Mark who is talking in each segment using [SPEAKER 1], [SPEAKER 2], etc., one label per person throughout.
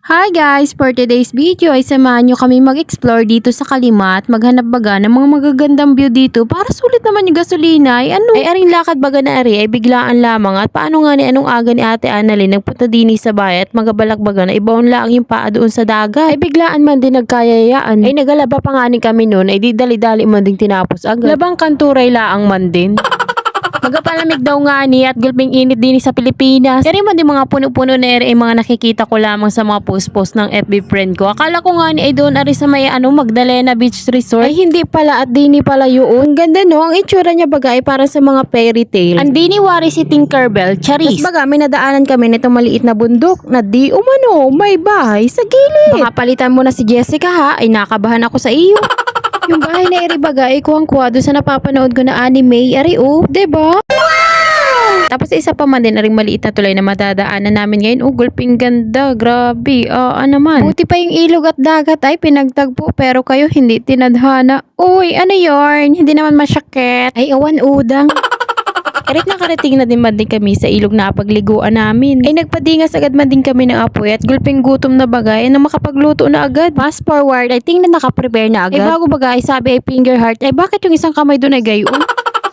[SPEAKER 1] Hi guys! For today's video ay samahan nyo kami mag-explore dito sa Kalimat, maghanap baga ng mga magagandang view dito para sulit naman yung gasolina ay aring lakad baga na ari ay biglaan lamang at paano nga ni anong aga ni Ate Annalyn nagpunta din sa bayat magabalak-baga na ibaon lang yung paa doon sa dagat ay biglaan man din nagkayayaan ay nagalaba pa nga ni kami noon ay di dali-dali man din tinapos agad labang kanturay laang man din. Magapalamig daw nga ni at gulping init din sa Pilipinas. Eri man din mga puno-puno na eri ay mga nakikita ko lamang sa mga post-post ng FB friend ko. Akala ko nga ni ay doon ari sa may Magdalena Beach Resort. Ay hindi pala at dini pala yun. Ang ganda no, ang itsura niya baga ay para sa mga fairy tale. Ang dini wari si Tinkerbell, Charis. Tas baga may nadaanan kami nitong maliit na bundok na di umano may bahay sa gilid. Baka palitan mo na si Jessica ha, ay nakabahan ako sa iyo. Yung bahay na eri baga ay kuwang-kuwa doon sa napapanood ko na anime, ari diba? Wow! Tapos isa pa man din aring maliit na tulay na madadaanan namin ngayon. Gulping ganda, grabe. Naman. Buti pa yung ilog at dagat ay pinagtagpo pero kayo hindi tinadhana. Uy, ano yarn? Hindi naman masyakit. Ay, awan udang. Erit nakarating na din man din kami sa ilog na pagliguan namin. Ay nagpadingas agad man din kami ng apoy at gulping gutom na bagay na makapagluto na agad. Fast forward ay tingnan nakaprepare na agad. Ay bago bagay sabi ay finger heart ay bakit yung isang kamay doon ay gayon?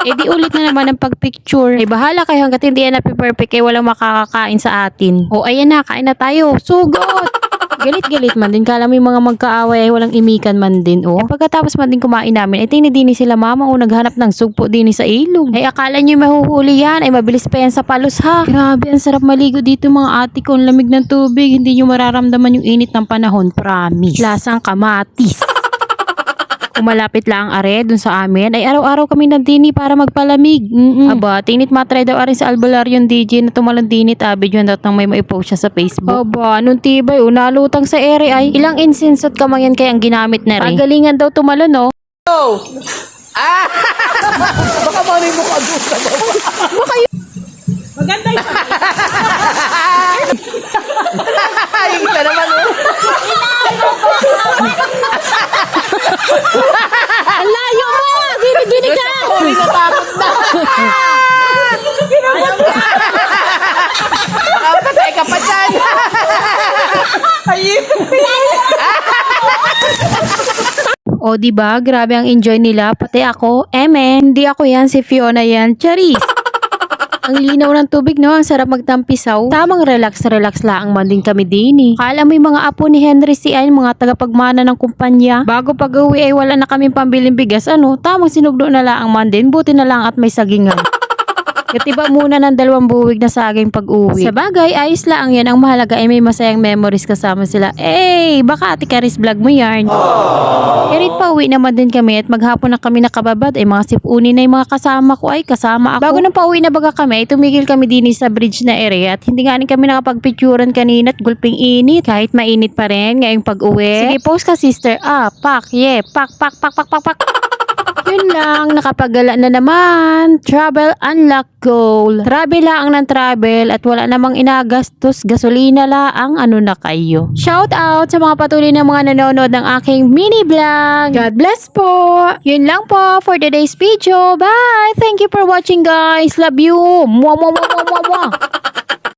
[SPEAKER 1] Eh di ulit na naman ang pagpicture. Ay bahala kayo hanggat hindi yan perfect ay walang makakakain sa atin. O ayan na, kain na tayo. Sugot! Galit-galit man din. Kala mo yung mga magkaaway ay walang imikan man din. Ay pagkatapos man din kumain namin ay tinidini sila mama naghanap ng sugpo din sa ilog. Ay akala nyo mahuhuli yan ay mabilis pa yan sa palos ha. Grabe ang sarap maligo dito mga ate ko. Ang lamig ng tubig. Hindi nyo mararamdaman yung init ng panahon. Promise. Lasang kamatis. Kumalapit lang ang are dun sa amin ay araw-araw kami nandini para magpalamig. Aba, tinit matry daw arin sa albularyon DJ na tumalandinit abid yun daw nang may maipost siya sa Facebook. Aba, anong tibay nalutang sa ere ay ilang incense at kamangyan kaya ang ginamit na rin. Pagalingan daw tumalon no.
[SPEAKER 2] Oh! Baka mali mo ka doon sa baba.
[SPEAKER 1] Baka yun.
[SPEAKER 2] Maganda yun. Yung isa naman
[SPEAKER 1] Ang layo mo! Gini-gini ka!
[SPEAKER 2] Huli na takot na. Baka patay ka pa dyan. Ayun.
[SPEAKER 1] O diba, grabe ang enjoy nila. Pati ako, hindi ako yan, si Fiona yan, Charis. Ang linaw ng tubig no, ang sarap magtampisaw. Tamang relax lang man din kami din. Kala mo yung mga apo ni Henry C.I. mga tagapagmana ng kumpanya. Bago pag-uwi ay wala na kaming pambiling bigas. Tamang sinugdo na lang man din. Buti na lang at may sagingan. Katiba muna ng 2 buwig na saging pag-uwi. Sa bagay, ayos lang yan. Ang mahalaga ay may masayang memories kasama sila. Baka Ate Karis vlog mo yarn. Erit pa uwi naman din kami at maghapon na kami nakababad ay mga sipuni na yung mga kasama ko ay kasama ako. Bago nang pauwi na baga kami ay tumigil kami din sa bridge na area at hindi nga rin kami nakapagpicturan kanina at gulping init. Kahit mainit pa rin ngayong pag-uwi. Sige post ka sister. Pak. Yun lang, nakapagala na naman. Travel unlock goal. Travel lang ng travel at wala namang inagastos. Gasolina lang na kayo. Shout out sa mga patuloy na mga nanonood ng aking mini vlog. God bless po. Yun lang po for today's video. Bye! Thank you for watching guys. Love you. Mwah, mwah, mwah, mwah, mwah.